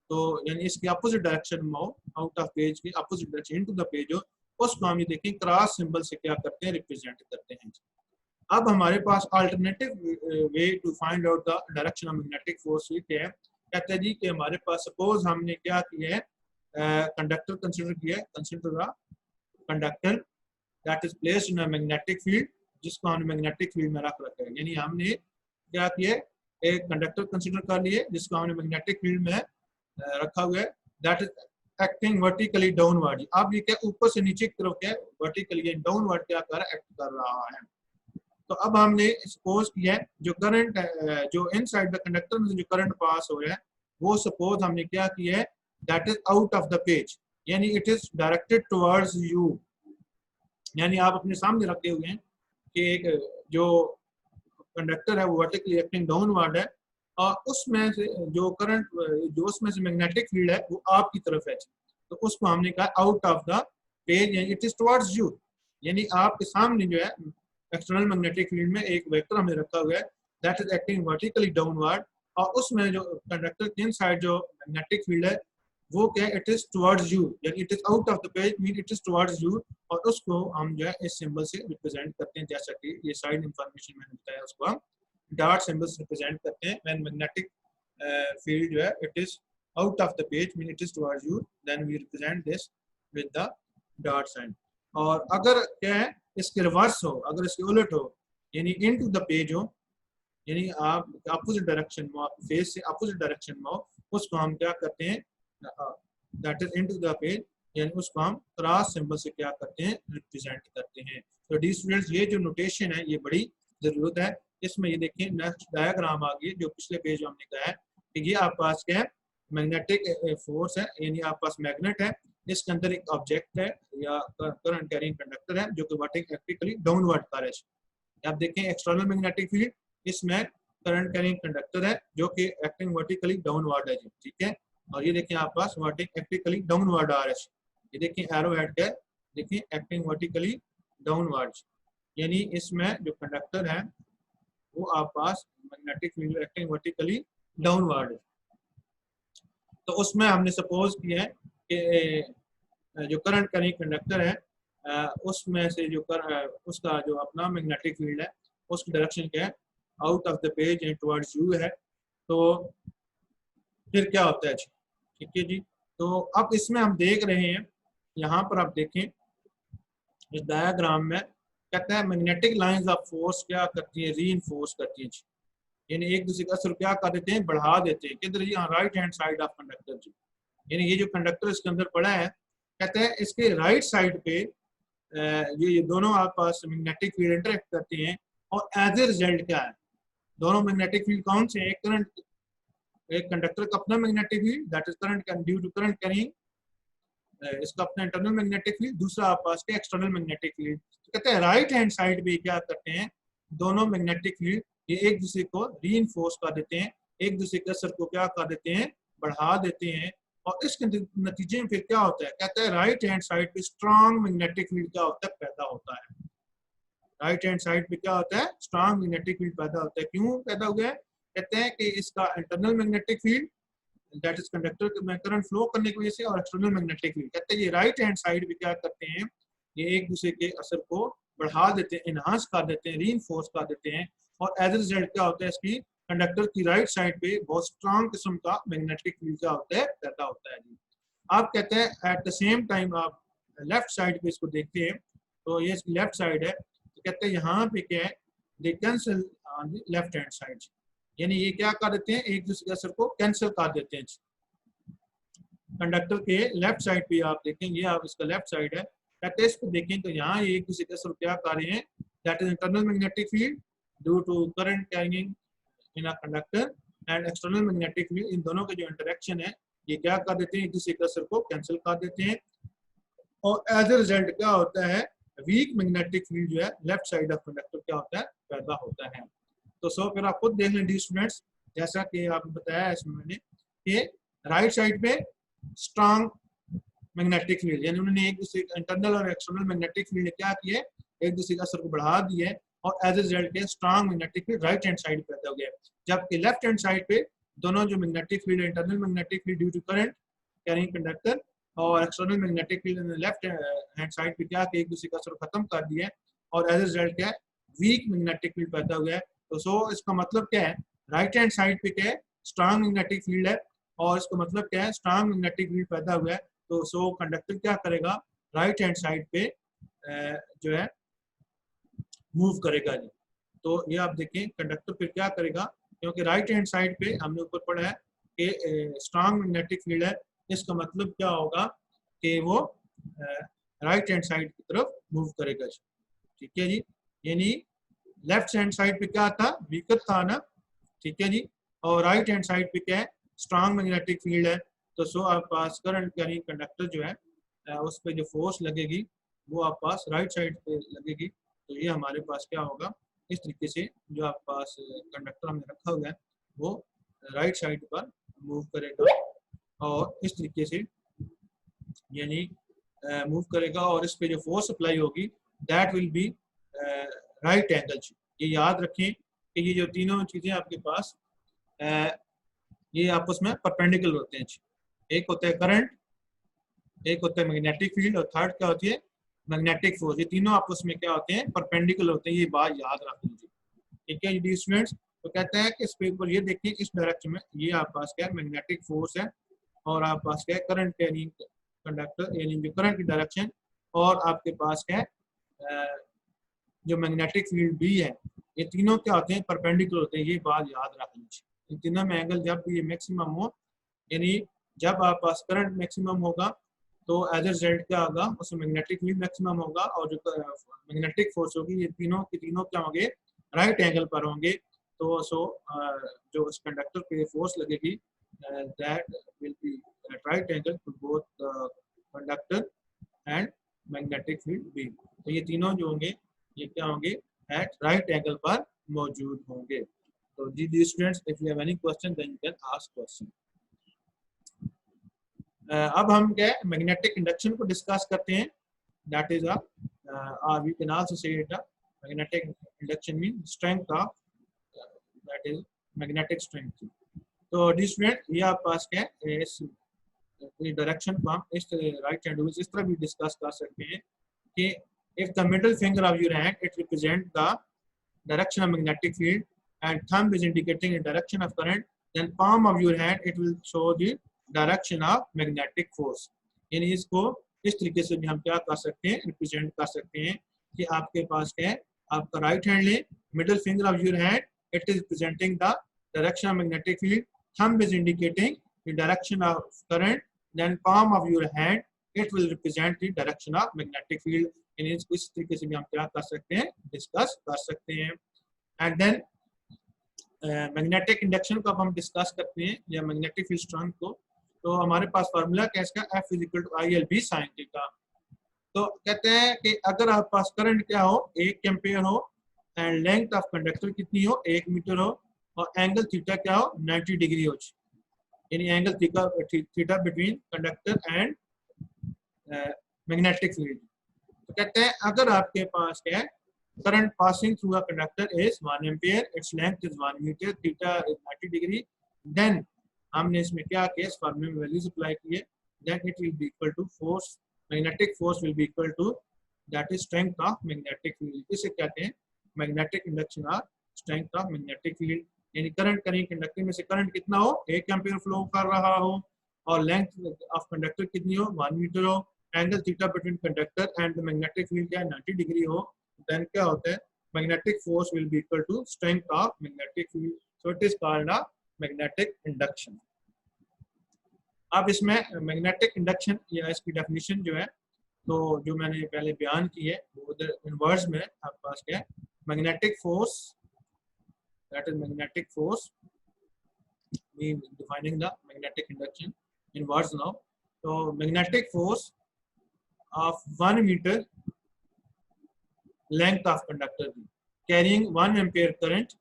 तो यानी इसके अपोजिट डायरेक्शन में हो, आउट ऑफ पेज की opposite direction into the page हो, उसको हम ये देखें क्रॉस सिंबल से क्या करते हैं, रिप्रेजेंट करते हैं। अब हमारे पास alternative way to find out the direction of magnetic force क्या है, कहते हैं जी कि हमारे पास सपोज हमने क्या किया है, कंडक्टर कंसीडर किया है, consider the conductor that is placed in a magnetic field, जिसको हमने मैग्नेटिक फील्ड में रख रखा है। यानी हमने क्या किया, एक कंडक्टर कंसीडर कर लिए जिसको हमने मैग्नेटिक फील्ड में रखा हुआ है, that is acting vertically downward. अब ये क्या ऊपर से नीचे की तरफ क्या वर्टिकली डाउनवर्ड क्या कर एक्ट कर रहा है। तो अब हमने सपोज किया है जो करंट जो इनसाइड द कंडक्टर में जो करंट पास हो रहा है वो सपोज हमने क्या किया है, that is out of the page, यानी it is directed towards you. यानी आप अपने सामने रखे हुए हैं कि एक जो कंडक्टर है वो वर्टिकली एक्टिंग डाउनवर्ड है और उसमें से जो करंट जो उसमें से मैग्नेटिक फील्ड है वो आपकी तरफ है, तो उसको हमने कहा आउट ऑफ द पेज, यानी इट इज टुवर्ड्स यू, यानी आपके सामने जो है एक्सटर्नल मैग्नेटिक फील्ड में एक वेक्टर हमने रखा हुआ है that is acting vertically downward, और उसमें जो कंडक्टर के इनसाइड जो मैग्नेटिक फील्ड है वो क्या है, इट इज टुवर्ड्स यू, यानी it is out of the page mean it is towards you, और उसको हम जो है इस सिंबल से रिप्रेजेंट करते हैं, जैसा कि ये साइड इंफॉर्मेशन मैंने बताया उसको हम डॉट सिंबल से रिप्रेजेंट करते हैं। व्हेन मैग्नेटिक फील्ड जो है it is out of the page mean it is towards you, then we represent this with the dot sign. और अगर क्या है इसके रिवर्स हो, अगर इसके उलट हो यानी इन टू द पेज हो, यानी आप अपोजिट डायरेक्शन में, आप फेस से अपोजिट डायरेक्शन में हो, उसको हम क्या करते हैं, that is into the page, यानी उसको हम क्रॉस सिंबल से क्या करते हैं, रिप्रेजेंट करते हैं। तो डी स्टूडेंट्स ये जो नोटेशन है ये बड़ी जरूरत है। इसमें ये देखिए नेक्स्ट डायग्राम आ गई जो पिछले पेज में हमने कहा है कि ये आपके पास क्या है, मैग्नेटिक फोर्स है, यानी आपके पास मैग्नेट है, इसके अंदर एक ऑब्जेक्ट है या करंट कैरिंग कंडक्टर है जो कि वर्टिकली डाउनवर्ड कर रहा है। आप देखें एक्सटर्नल मैग्नेटिक फील्ड, इसमें करंट कैरिंग कंडक्टर है जो कि एक्टिंग वर्टिकली डाउनवर्ड है जी, ठीक है। और ये देखिए आपके पास वर्टिकली डाउनवर्ड आ रहा है, ये देखिए एरो हेड है, देखिए एक्टिंग वर्टिकली डाउनवर्ड, यानी इसमें जो कंडक्टर है वो आप पास magnetic field acting vertically downward है। तो उसमें हमने सपोज किया है कि जो करंट कैरिंग कंडक्टर है उसमें से जो उसका जो अपना मैग्नेटिक फील्ड है उसकी डायरेक्शन क्या है, out of the page and towards you है। तो फिर क्या होता है जी, ठीक है जी। तो अब इसमें हम देख रहे हैं, यहाँ पर आप देखें इस डायग्राम में कहते हैं मैग्नेटिक लाइंस ऑफ फोर्स क्या करती है, री इन्फोर्स करती है, यानी एक दूसरे का असर क्या कर देते हैं, बढ़ा देते हैं। किधर, यहाँ right hand side of conductor जी, यानी ये जो कंडक्टर इसके अंदर पड़ा है, कहते हैं इसके राइट साइड पे ये दोनों आपस मैग्नेटिक फील्ड इंटरेक्ट करते हैं, और एज ए रिजल्ट क्या है, दोनों मैग्नेटिक फील्ड कौन से हैं, एक करंट, एक कंडक्टर का अपना magnetic field that is current due to current carrying, इसका अपना इंटरनल मैग्नेटिक फील्ड, दूसरा आपस के एक्सटर्नल मैग्नेटिक फील्ड। तो कहते हैं राइट हैंड साइड पे क्या करते हैं, दोनों मैग्नेटिक फील्ड ये एक दूसरे को रीइंफोर्स कर देते हैं, एक दूसरे के असर को क्या कर देते हैं, बढ़ा देते हैं। और इसके नतीजे में फिर क्या होता है, कहते हैं राइट हैंड साइड पे स्ट्रॉन्ग मैग्नेटिक फील्ड क्या होता है, पैदा होता है। राइट हैंड साइड पे क्या होता है, स्ट्रॉन्ग मैग्नेटिक फील्ड पैदा होता है। क्यों पैदा हुआ है, कहते हैं कि इसका internal magnetic field that is conductor में करंट फ्लो करने की वजह से, और एक्सटर्नल मैग्नेटिक फील्ड, कहते हैं ये राइट हैंड साइड पे क्या करते हैं, ये एक दूसरे के असर को बढ़ा देते हैं, इनहांस कर देते हैं, रीइंफोर्स कर देते हैं। और एज ए रिजल्ट क्या होता है, इसकी कंडक्टर की राइट साइड पे बहुत स्ट्रॉन्ग किस्म का मैग्नेटिक फील्ड क्या होता है, पैदा होता है। आप कहते हैं एट द सेम टाइम आप लेफ्ट साइड पे इसको देखते हैं, तो ये इसकी लेफ्ट साइड है, तो कहते हैं यहाँ पे क्या है, they cancel on the left hand side, यानी ये क्या कर देते हैं, एक दूसरे के असर को कैंसिल कर देते हैं। कंडक्टर के लेफ्ट साइड पे आप देखेंगे, आप इसका लेफ्ट साइड है, कहते हैं इसको देखें तो यहाँ ये एक दूसरे के असर क्या कर रहे हैं, that is internal magnetic field due to current carrying in a conductor and external magnetic field, इन दोनों के जो इंटरेक्शन है ये क्या कर देते हैं, एक दूसरे के असर को कैंसिल कर देते हैं। और एज ए रिजल्ट क्या होता है, वीक मैग्नेटिक फील्ड जो है लेफ्ट साइड ऑफ कंडक्टर क्या होता है, पैदा होता है। तो सो फिर आप खुद देख लें डी स्टूडेंट्स, जैसा कि आपने बताया इसमें मैंने कि राइट साइड पे स्ट्रॉन्ग मैग्नेटिक फील्ड, यानी उन्होंने एक दूसरे इंटरनल और एक्सटर्नल मैग्नेटिक फील्ड क्या किए, एक दूसरे का असर को बढ़ा दिए, और एज ए रिजल्ट के strong magnetic field right hand side पैदा हो गया। जबकि लेफ्ट हैंड साइड पे दोनों जो magnetic field, internal magnetic field due to current carrying conductor और external magnetic field left hand side पे क्या कि एक दूसरे का असर खत्म कर दिया, और एज ए रिजल्ट क्या है, वीक मैग्नेटिक फील्ड पैदा हो गया। तो सो इसका मतलब क्या है, राइट हैंड साइड पे क्या है, स्ट्रॉन्ग मैग्नेटिक फील्ड है, और इसका मतलब क्या है, स्ट्रॉन्ग मैग्नेटिक फील्ड पैदा हुआ है। तो सो कंडक्टर क्या करेगा, राइट हैंड साइड पे जो है मूव करेगा जी। तो ये आप देखें कंडक्टर फिर क्या करेगा, क्योंकि राइट हैंड साइड पे हमने ऊपर पढ़ा है कि स्ट्रॉन्ग मैग्नेटिक फील्ड है, इसका मतलब क्या होगा कि वो राइट हैंड साइड की तरफ मूव करेगा जी। ठीक है जी, यानी लेफ्ट हैंड साइड पे क्या था, वीकर था ना, ठीक है जी, और राइट हैंड साइड पे क्या है, स्ट्रॉन्ग मैग्नेटिक फील्ड है। तो सो आप पास करंट यानी कंडक्टर जो है उस पर जो फोर्स लगेगी वो आप पास राइट साइड पे लगेगी। तो ये हमारे पास क्या होगा, इस तरीके से जो आप पास कंडक्टर हमने रखा हुआ है वो राइट साइड पर मूव करेगा, और इस तरीके से यानी मूव करेगा, और इस पे जो फोर्स अप्लाई होगी that will B right angle. ये याद रखें कि ये जो तीनों चीज़ें आपके पास ये आपस में परपेंडिकुलर होते हैं। एक होता है करंट, एक होता है मैग्नेटिक फील्ड, और थर्ड क्या होती है, मैग्नेटिक फोर्स। ये तीनों आपस में क्या होते हैं, परपेंडिकुलर होते हैं, ये बात याद रख लीजिए। ठीक है जी स्टूडेंट्स, तो कहते हैं कि इस पेपर ये देखिए इस डायरेक्शन में ये आप पास क्या है, मैग्नेटिक फोर्स है, और आप पास क्या है करंट कैरिंग कंडक्टर यानी जो करंट की डायरेक्शन, और आपके पास क्या है जो मैग्नेटिक फील्ड भी है, ये तीनों क्या होते हैं, परपेंडिकुलर होते हैं, ये बात याद रख लीजिए। इन तीनों में एंगल जब ये मैक्सिमम हो, यानी जब आप पास करंट मैक्सिमम होगा तो एज ए रिजल्ट क्या होगा, उसमें मैग्नेटिक फील्ड मैक्सिमम होगा, और जो मैग्नेटिक फोर्स होगी ये तीनों के तीनों क्या होंगे, राइट एंगल पर होंगे। तो सो जो उस कंडक्टर पे फोर्स लगेगी that will be at right angle to both conductor and magnetic field B. तो ये तीनों जो होंगे ये क्या होंगे, एट राइट एंगल पर मौजूद होंगे। तो जी students, if you have any question then you can ask question. अब हम क्या है मैग्नेटिक इंडक्शन को डिस्कस करते हैं, that is we can also say it magnetic induction mean strength of that is magnetic strength. तो डी स्टूडेंट ये आप पास क्या है, इस डायरेक्शन को हम इस राइट हैंड इस तरह भी डिस्कस कर सकते हैं कि if the middle finger of your hand it represents the direction of magnetic field and thumb is indicating the direction of current, then palm of your hand it will show the direction of magnetic force। यानी इसको इस तरीके से भी हम क्या कर सकते हैं, रिप्रेजेंट कर सकते हैं कि आपके पास क्या है, आपका राइट हैंड ले, middle finger of your hand, it is representing the direction of magnetic field, thumb is indicating the direction of current, then palm of your hand it will represent the direction of magnetic field. इन इस तरीके से भी हम क्या कर सकते हैं, discuss कर सकते हैं. एंड देन मैग्नेटिक इंडक्शन को अब हम डिस्कस करते हैं या मैग्नेटिक फील्ड स्ट्रेंथ को. तो हमारे पास फार्मूला क्या है इसका, F = ILB sin थीटा. तो कहते हैं कि अगर आपके पास करंट क्या हो, 1 एम्पियर हो, एंड लेंथ ऑफ कंडक्टर कितनी हो, 1 मीटर हो, और एंगल थीटा क्या हो, 90 डिग्री हो, यानी angle theta between conductor and magnetic field. तो कहते हैं अगर आपके पास क्या है, current passing through a conductor is 1 ampere, its length is 1 meter, theta is 90 degree, then हमने इसमें क्या किया, इस फॉर्मूले में वैल्यूज अप्लाई किए, then it will be equal to force, magnetic force will be equal to that is strength of magnetic field. इसे कहते हैं magnetic induction or strength of magnetic field. यानी करंट करें कंडक्टर में से करंट कितना हो, 1 एम्पियर फ्लो कर रहा हो, और लेंथ ऑफ कंडक्टर कितनी हो, 1 मीटर हो, angle theta between conductor and the magnetic field क्या है, 90 डिग्री हो, then क्या होता है, magnetic force will be equal to strength of magnetic field, so it is called a magnetic induction. अब इसमें magnetic induction या इसकी definition जो है, तो जो मैंने पहले बयान की है वो उधर इन वर्ड्स में आपके पास क्या है, magnetic force, that is magnetic force, we defining the magnetic induction in words now. So magnetic force of 1 meter length of conductor carrying 1 ampere current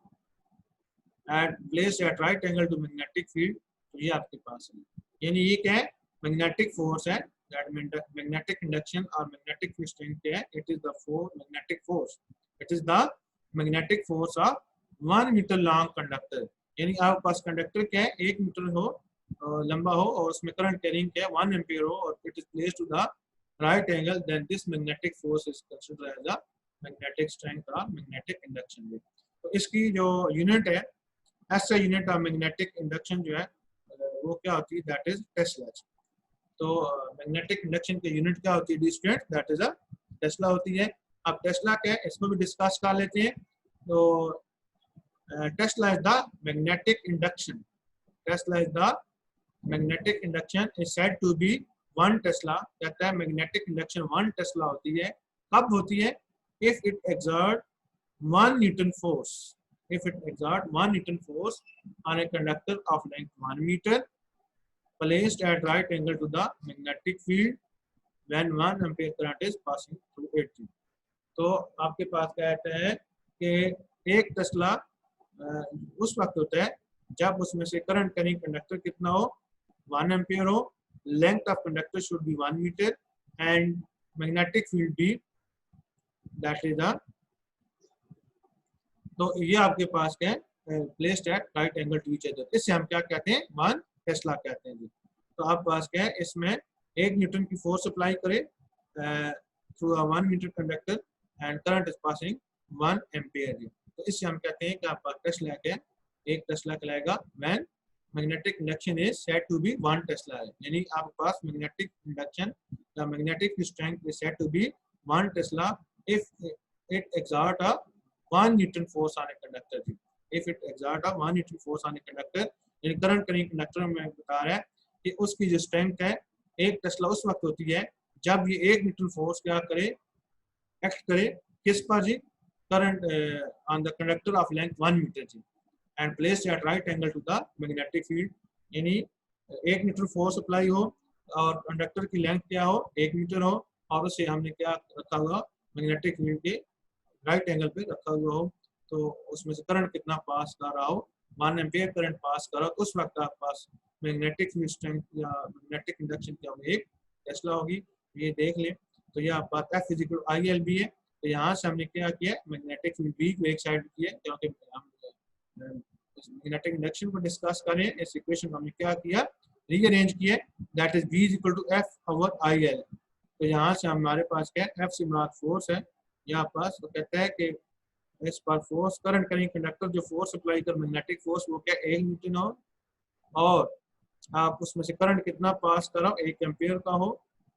and placed at right angle to magnetic field. तो ये आपके पास है, यानी ये क्या है, magnetic force है, that magnetic induction और मैग्नेटिक फील्ड स्ट्रेंथ क्या है, it is the magnetic force, it is the magnetic force of 1 meter long conductor. यानी आपके पास कंडक्टर क्या है, 1 मीटर हो लंबा हो, और उसमें करंट कैरिंग क्या है, 1 एम्पियर हो, और it is placed to the right angle, then this magnetic force is considered as the magnetic strength और मैग्नेटिक इंडक्शन. तो इसकी जो यूनिट है, ऐसा यूनिट ऑफ मैग्नेटिक इंडक्शन जो है वो क्या होती है, दैट इज टेस्ला. तो मैग्नेटिक इंडक्शन की यूनिट क्या होती है, D square, that is a Tesla होती है. अब टेस्ला क्या है, इसको भी डिस्कस कर लेते हैं. तो tesla is the magnetic induction, tesla is the magnetic induction is said to be 1 tesla. कहता है मैग्नेटिक इंडक्शन 1 टेस्ला होती है. कब होती है, if it exert 1 Newton force, if it exert 1 Newton force on a conductor of length 1 meter placed at right angle to the magnetic field when 1 ampere current is passing through it. तो आपके पास क्या कहते हैं कि 1 Tesla उस वक्त होता है जब उसमें से करंट करिंग कंडक्टर कितना हो, 1 एम्पियर हो, length of conductor should be 1 meter, and magnetic field भी दैट इज द, तो ये आपके पास क्या है, placed at right angle to each other. इससे हम क्या कहते हैं, 1 टेस्ला कहते हैं जी. तो आपके पास क्या है, इसमें 1 न्यूटन की फोर्स अप्लाई करे through a 1 meter conductor and current is passing 1 ampere. तो इससे हम कहते हैं कि आपका टेस्ला क्या है, 1 टेस्ला कहलाएगा when magnetic induction is said to be 1 tesla है. यानी आपके पास magnetic induction, the magnetic strength is said to be 1 tesla if it exert a 1 Newton force on a conductor. If it exert a 1 Newton force on a conductor, यानी current current conductor में बता रहा है कि उसकी जो strength है 1 Tesla उस वक्त होती है जब ये 1 न्यूटन फोर्स क्या करे, एक्ट करे किस पर जी, current on the conductor of length 1 metre जी, and placed at right angle to the magnetic field. यानी 1 न्यूटन फोर्स अप्लाई हो और कंडक्टर की लेंथ क्या हो, 1 मीटर हो, और उसे हमने क्या रखा हुआ, मैग्नेटिक फील्ड के राइट एंगल पे रखा हुआ हो, तो उसमें से करंट कितना पास कर रहा हो, 1 एम्पियर करंट पास कर रहा हो, उस वक्त आपके पास मैग्नेटिक फील्ड स्ट्रेंथ या मैग्नेटिक इंडक्शन क्या होगी, 1 टेस्ला होगी. ये देख लें. तो ये आपका F = ILB है. तो यहाँ से हमने क्या किया, मैग्नेटिक फील्ड B को एक साइड किया, क्योंकि हम मैग्नेटिक इंडक्शन को डिस्कस करें, इस इक्वेशन को हमने क्या किया, रीअरेंज किया, दैट इज B = F/IL. तो यहाँ से हमारे पास क्या है, F से मुराद फोर्स है यहाँ पास. तो कहता है कि इस पर फोर्स, करंट करेंट कंडक्टर जो फोर्स अप्लाई कर मैग्नेटिक फोर्स वो क्या 1 न्यूटन हो, और आप उसमें से करंट कितना पास करो, 1 एम्पियर का हो,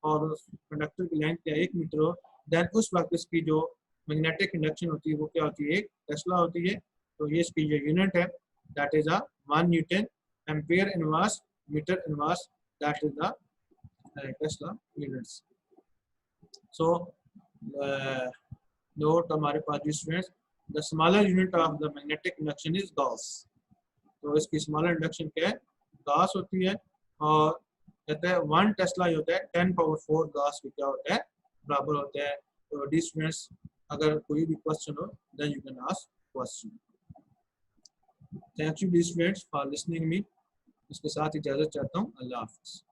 और कंडक्टर की लेंथ क्या 1 मीटर हो, देन उस वक्त इसकी जो मैग्नेटिक इंडक्शन होती है वो क्या होती है, 1 टेस्ला होती है। तो ये इसकी जो यूनिट है that is a 1 newton, ampere inverse, metre inverse, that is the tesla units. So note हमारे पास जी students, the smaller unit of the magnetic induction is gauss. तो इसकी स्मॉलर इंडक्शन क्या है, गॉस होती है। और कहते हैं 1 टेस्ला होता है 10 पावर 4 गॉस के क्या होता है, बराबर होता है। तो डी स्टूडेंट्स, अगर कोई भी क्वेश्चन हो then you can ask question. Thank you dear students for listening me. इसके साथ इजाजत चाहता हूँ, अल्लाह हाफिज़।